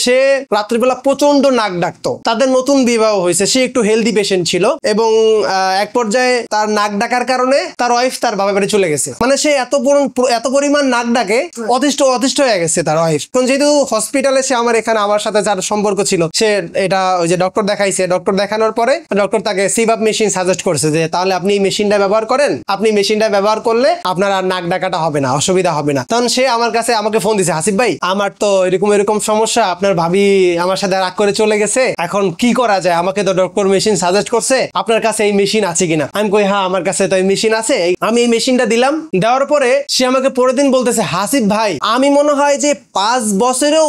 সে রাত্রিবেলা প্রচন্ড নাক ডাকতো। তাদের নতুন বিবাহ হয়েছে, সে একটু হেলদি পেশেন্ট ছিল এবং এক পর্যায়ে তার নাক ডাকার কারণে তার ওয়াইফ তার বাবার বাড়ি চলে গেছে। মানে সে এত পরিমাণ নাক ডাকে অতিষ্ঠ হয়ে গেছে তার ওয়াইফ। কারণ যেহেতু হসপিটালে সে আমার সাথে যার সম্পর্ক ছিল, সে এটা ওই যে ডক্টর দেখাইছে, ডক্টর দেখানোর পরে ডক্টর তাকে সিপ্যাপ মেশিন সাজেস্ট করছে যে তাহলে আপনি এই মেশিনটা ব্যবহার করেন, আপনি মেশিনটা ব্যবহার করলে আপনার আর নাক ডাকাটা হবে না, অসুবিধা হবে না। তখন সে আমাকে ফোন দিছে, হাসিফ ভাই আমার তো এরকম সমস্যা, আপনার ভাবি আমার সাথে রাগ করে চলে গেছে, এখন কি করা যায়, আমাকে তো ডক্টর মেশিন সাজেস্ট করছে, আপনার কাছে এই মেশিন আছে কিনা। আমি কই হ্যাঁ আমার কাছে তো এই মেশিন আছে। আমি এই মেশিনটা দিলাম, দেওয়ার পরে সে আমাকে পরের দিন বলতেছে, হাসিফ ভাই আমি মনে হয় যে 5 বছরেও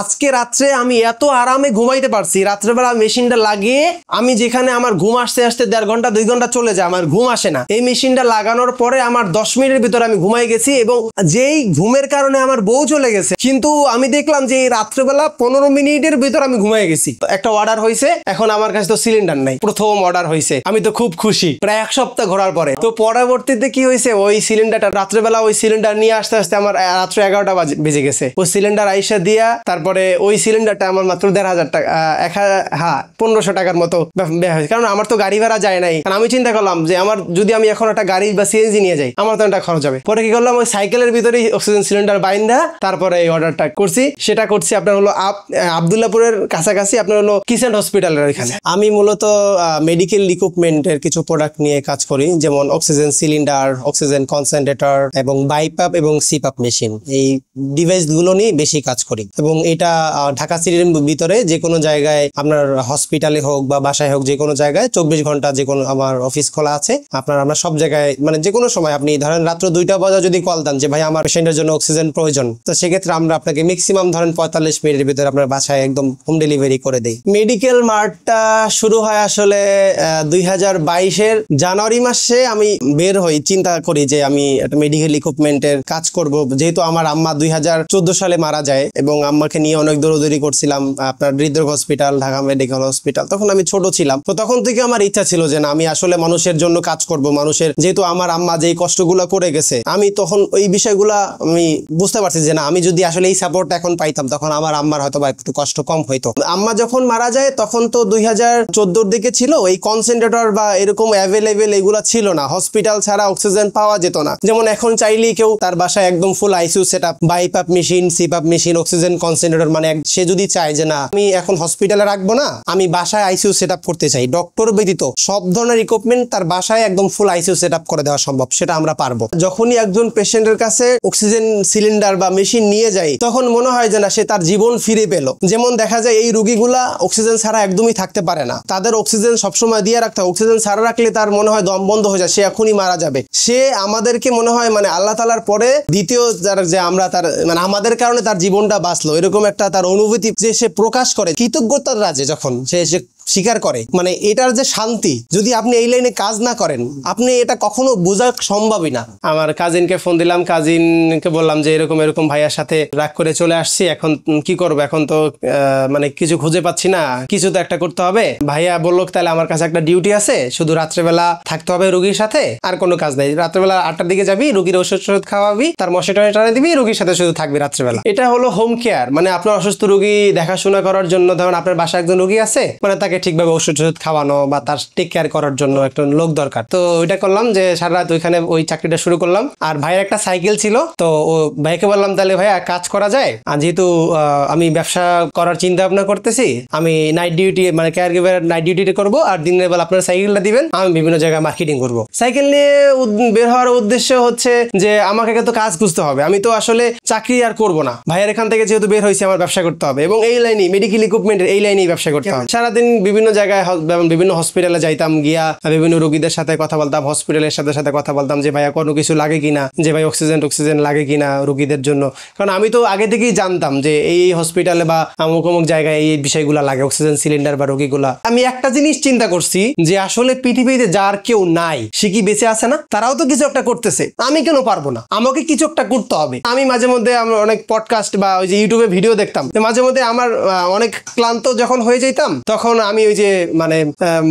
আজকে রাত্রে আমি এত আরামে ঘুমাইতে পারছি। রাত্রেবেলা মেশিনটা লাগিয়ে আমি যেখানে আমার ঘুম আসতে 1.5 ঘন্টা 2 ঘন্টা চলে যায়, আমার ঘুম আসে না। এই মেশিনটা লাগানোর পরে আমার 10 মিনিটের ভিতরে আমি ঘুমাই গেছি এবং যেই ঘুমের কারণে আমার বউ চলে গেছে, কিন্তু আমি দেখলাম যে এই রাত্রেবেলা 15 মিনিটের ভিতর আমি ঘুমাই গেছি। একটা অর্ডার হয়েছে, এখন আমার কাছে তো সিলিন্ডার নাই, প্রথম অর্ডার হয়েছে, আমি তো খুব খুশি প্রায় 1 সপ্তাহ ঘোরার পরে। তো পরবর্তীতে কি হয়েছে, ওই সিলিন্ডারটা রাত্রেবেলা ওই সিলিন্ডার নিয়ে আসতে আসতে আমার রাত্র 11টা বেজে গেছে। ওই সিলিন্ডার আইসা দিয়া তারপরে ওই সিলিন্ডারটা আমার মাত্র 1500 টাকা 1500 টাকার মতো ব্যয় হয়েছে। কারণ আমার তো গাড়ি ভাড়া যায় নাই। কারণ আমি চিন্তা করলাম যে আমার যদি আমি এখন একটা গাড়ি বা সিএনজি নিয়ে যাই, আমার তো একটা খরচ হবে। পরে কি করলাম, ওই সাইকেলের ভিতরেই অক্সিজেন সিলিন্ডার বাইন্ধা তারপরে এই অর্ডারটা করছি। সেটা করছি আপনার হলো আব্দুল্লাহপুরের কাছাকাছি, আপনার হলো কিসেন্ট হসপিটালের এখানে। আমি মূলত মেডিকেল ইকুইপমেন্টের কিছু প্রোডাক্ট নিয়ে কাজ করি, যেমন অক্সিজেন সিলিন্ডার, অক্সিজেন কনসেন্ট্রেটর এবং বাইপাপ এবং সিপাপ মেশিন। এই ডিভাইস গুলো নিয়ে বেশি কাজ করি এবং এটা ঢাকা সিটির ভিতরে যে কোনো জায়গায়, আপনার হসপিটালে হোক বা বাসায় হোক, যে কোনো জায়গায় 24 ঘন্টা যে কোনো আমার অফিস খোলা আছে। আমরা সব জায়গায় মানে যে কোনো সময়, আপনি ধরেন রাত্র 2টা বাজে যদি কল দেন যে ভাই আমার পেশেন্টের জন্য অক্সিজেন প্রয়োজন, তো সেক্ষেত্রে আমরা আপনাকে ম্যাক্সিমাম ধরেন 45 মিনিটের ভিতরে আপনার বাসায় একদম হোম ডেলিভারি করে দেই। মেডিকেল মার্টটা শুরু হয় আসলে 2022-এর জানুয়ারি মাসে। আমি বের হই, চিন্তা করি যে আমি একটা মেডিকেল ইকুইপমেন্টের কাজ করব, যেহেতু আমার আম্মা 2014 সালে মারা যায় এবং আম্মাকে নিয়ে অনেক দৌড়াদৌড়ি করছিলাম আপনার হৃদরোগ হসপিটাল, ঢাকা মেডিকেল হসপিটাল। তখন আমি ছোট ছিলাম, তো তখন থেকে আমার ইচ্ছা ছিল যে না, আমি আসলে মানুষের জন্য কাজ করব, মানুষের, যেহেতু আমার আম্মা যেই কষ্টগুলো করে গেছে, আমি তখন ওই বিষয়গুলা আমি বুঝতে পারছি যে না, আমি যদি আসলে এই সাপোর্ট এখন পাইতাম, তখন আমার আম্মার হয়তো বা একটু কষ্ট কম হইতো। আম্মা যখন মারা যায় তখন তো 2014-র দিকে ছিল, এই কনসেন্ট্রেটর বা এরকম অ্যাভেলেবেল এগুলা ছিল না, হসপিটাল ছাড়া অক্সিজেন পাওয়া যেত না। যেমন এখন চাইলেই কেউ তার বাসায় একদম full ICU setup, BiPAP machine, CPAP machine, oxygen concentrator, মানে সে যদি চায় যে না আমি এখন হসপিটালে রাখবো না, আমি বাসায় আইসিইউ সেটআপ করতে চাই, ডক্টর ব্যতীত সব ধরনের ইকুইপমেন্ট তার বাসায় একদম ফুল আইসিইউ সেটআপ করে দেওয়া সম্ভব, সেটা আমরা পারবো। যখনই একজন পেশেন্টের কাছে অক্সিজেন সিলিন্ডার বা মেশিন নিয়ে যায়, তখন মনে হয় যে না, সে তার জীবন ফিরে পেল। যেমন দেখা যায় এই রোগীগুলা অক্সিজেন ছাড়া একদমই থাকতে পারে না, তাদের অক্সিজেন সবসময় দিয়ে রাখতে হয়। অক্সিজেন ছাড়া রাখলে তার মনে হয় দম বন্ধ হয়ে যায়, সে এখনই মারা যাবে। সে আমাদেরকে মনে হয় মানে আল্লাহ তাআলার পরে দ্বিতীয় যে আমরা তার মানে আমাদের কারণে তার জীবনটা বাঁচলো, এরকম একটা তার অনুভূতি যে সে প্রকাশ করে কৃতজ্ঞতার রাজে, যখন সে স্বীকার করে, মানে এটার যে শান্তি, যদি আপনি এই লাইনে কাজ না করেন, আপনি এটা কখনো বোঝা সম্ভবই না। আমার কাজিনকে ফোন দিলাম, কাজিনকে বললাম যে এরকম ভাইয়ার সাথে রাগ করে চলে আসছি, এখন কি করব, এখন তো মানে কিছু খুঁজে পাচ্ছি না, কিছু তো একটা করতে হবে। ভাইয়া বললো তাহলে আমার কাছে একটা ডিউটি আছে, শুধু রাত্রেবেলা থাকতে হবে রোগীর সাথে, আর কোনো কাজ নাই। রাত্রেবেলা 8টার দিকে যাবি, রোগীর ওষুধ খাওয়াবি, তার মশা টানে দিবি, রোগীর সাথে শুধু থাকবি রাত্রেবেলা। এটা হলো হোম কেয়ার, মানে আপনার অসুস্থ রোগী দেখাশোনা করার জন্য, ধরেন আপনার বাসায় একজন রোগী আছে, মানে তাকে ঠিকভাবে ওষুধ খাওয়ানো বা তার টেক কেয়ার করার জন্য একটা লোক দরকার। তো ওইটা করলাম, যে সারা রাত ওইখানে ওই চাকরিটা শুরু করলাম। আর ভাইয়ের একটা সাইকেল ছিল, তো ও ভাইকে বললাম তাহলে ভাইয়া কাজ করা যায়, আর যেহেতু আমি ব্যবসা করার চিন্তা ভাবনা করতেছি, আমি নাইট ডিউটি মানে কেয়ার গিভার নাইট ডিউটি করবো, আর দিনের বেলা আপনার সাইকেলটা দিবেন, আমি বিভিন্ন জায়গায় মার্কেটিং করবো। সাইকেল নিয়ে বের হওয়ার উদ্দেশ্য হচ্ছে যে আমাকে তো কাজ খুঁজতে হবে, আমি তো আসলে চাকরি আর করবো না, ভাইয়ের এখান থেকে যেহেতু বের হয়েছে আমার ব্যবসা করতে হবে, এবং এই লাইনে মেডিকেল ইকুইপমেন্টের এই লাইনেই ব্যবসা করতে হবে। সারাদিন বিভিন্ন জায়গায় বিভিন্ন হসপিটালে যাইতাম, গিয়া বিভিন্ন রোগীদের সাথে কথা বলতাম, হসপিটালের সাথে কথা বলতাম যে ভাইয়া কোনো কিছু লাগে কিনা, যে ভাই অক্সিজেন লাগে কিনা রোগীদের জন্য। কারণ আমি তো আগে থেকেই জানতাম যে এই হসপিটালে বা অমুক জায়গায় এই বিষয়গুলা লাগে, অক্সিজেন সিলিন্ডার বা রোগীগুলা। আমি একটা জিনিস চিন্তা করছি যে আসলে পৃথিবীতে যার কেউ নাই, সে কি বেঁচে আছে না? তারাও তো কিছু একটা করতেছে, আমি কেন পারবো না? আমাকে কিছু একটা করতে হবে। আমি মাঝে মধ্যে অনেক পডকাস্ট বা ওই যে ইউটিউবে ভিডিও দেখতাম, মাঝে মধ্যে আমার অনেক ক্লান্ত যখন হয়ে যেতাম, তখন আমি ওই যে মানে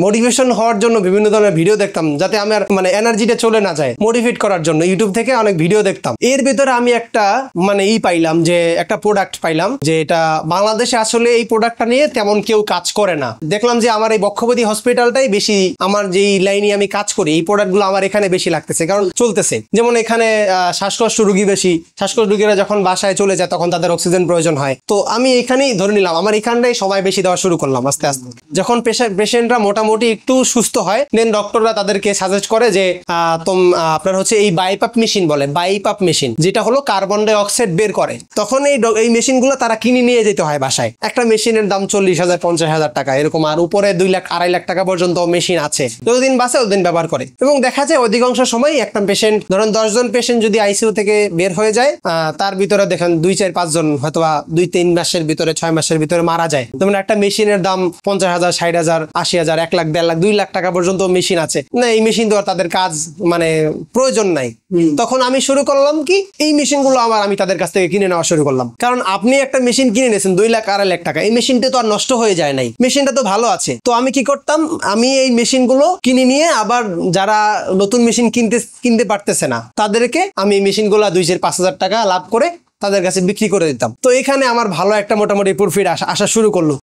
মোটিভেশন হওয়ার জন্য বিভিন্ন ধরনের ভিডিও দেখতাম, যাতে আমার মানে এনার্জিটা চলে না যায়, মোটিভেট করার জন্য ইউটিউব থেকে অনেক ভিডিও দেখতাম। এর ভিতরে আমি একটা মানে পাইলাম যে একটা প্রোডাক্ট পাইলাম, যে এটা বাংলাদেশে আসলে এই প্রোডাক্টটা নিয়ে তেমন কেউ কাজ করে না। দেখলাম যে আমার এই বক্ষপতি হসপিটালটাই বেশি, আমার যেই লাইনে আমি কাজ করি এই প্রোডাক্টগুলো আমার এখানে বেশি লাগতেছে, কারণ চলতেছে। যেমন এখানে শ্বাসকষ্ট রোগী বেশি, শ্বাসকষ্ট রোগীরা যখন বাসায় চলে যায় তখন তাদের অক্সিজেন প্রয়োজন হয়। তো আমি এখানেই ধরে নিলাম আমার এখানটাই সময় বেশি দেওয়া শুরু করলাম আস্তে আস্তে। যখন পেশেন্টরা মোটামুটি একটু সুস্থ হয়, দেন ডক্টররা তাদেরকে সাজেস্ট করে যে আপনার হচ্ছে এই বাইপাপ মেশিন বলে, বাইপাপ মেশিন, যেটা হলো কার্বন ডাই অক্সাইড বের করে। তখন এই মেশিনগুলো তারা কিনে নিয়ে যেতে হয় বাসায়। একটা মেশিনের দাম 40,000 50,000 টাকা এরকম, আর উপরে 2 লাখ 2.5 লাখ টাকা পর্যন্ত মেশিন আছে। যতদিন বাঁচে ততদিন ব্যবহার করে। এবং দেখা যায় অধিকাংশ সময় একটা পেশেন্ট, ধরেন 10 জন পেশেন্ট যদি আইসিইউ থেকে বের হয়ে যায়, তার ভিতরে দেখেন 2 4 5 জন হয়তো 2-3 মাসের ভিতরে 6 মাসের ভিতরে মারা যায়। যেমন একটা মেশিনের দাম 50,000 60,000 80,000 1 লাখ 1.5 লাখ 2 লাখ টাকা পর্যন্ত মেশিন আছে না। এই মেশিন দেওয়ার তাদের কাজ মানে প্রয়োজন নাই। তখন আমি শুরু করলাম কি, এই মেশিনগুলো আমি তাদের কাছ থেকে কিনে নেওয়া শুরু করলাম। কারণ আপনি একটা মেশিন কিনে নিয়েছেন 2 লাখ 2.5 লাখ টাকা, এই মেশিনটা তো আর নষ্ট হয়ে যায় নাই, মেশিনটা তো ভালো আছে। তো আমি কি করতাম, আমি এই মেশিনগুলো কিনে নিয়ে আবার যারা নতুন মেশিন কিনতে পারতেছে না তাদেরকে আমি এই মেশিনগুলো 2,000-5,000 টাকা লাভ করে তাদের কাছে বিক্রি করে দিতাম। তো এখানে আমার ভালো একটা মোটামুটি প্রফিট আসা শুরু করলো।